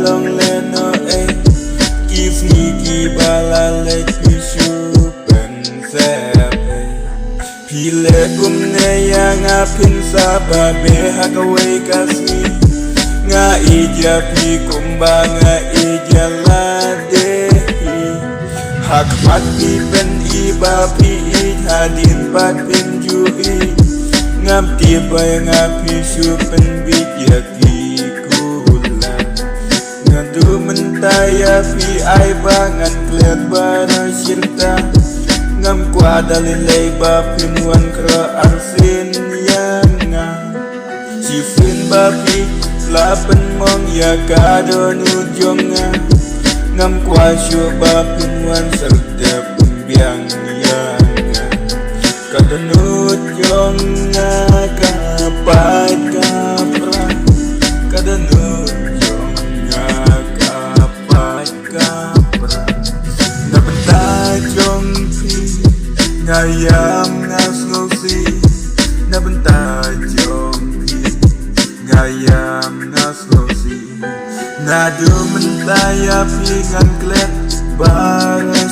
long le no give me ki bala le pisu pensep pi le kum ne ya nga pin sa ba be ha ka wei kasmi nga ija pi kum ba nga ija la de hak pat pi pen I ba pi I hadin pat pin ju I ngam ti ba nga pi su pen bi ya ki kula ngadu mentaya pi ai ba ngan klet ba na sirta ngam kwa dalilay ba pin wan kra arsin yang nga si fin ba pi lapan mong ya kado nu jonga ngam kwa shu ba pin wan serta pembiang yang nga kado nu jonga kapat kapra kado nu jonga kapat kapra na benta jong pi ngayam ngas ngosi na benta jong pi ngayam ngas ngosi na du mentaya pi ngan klet bara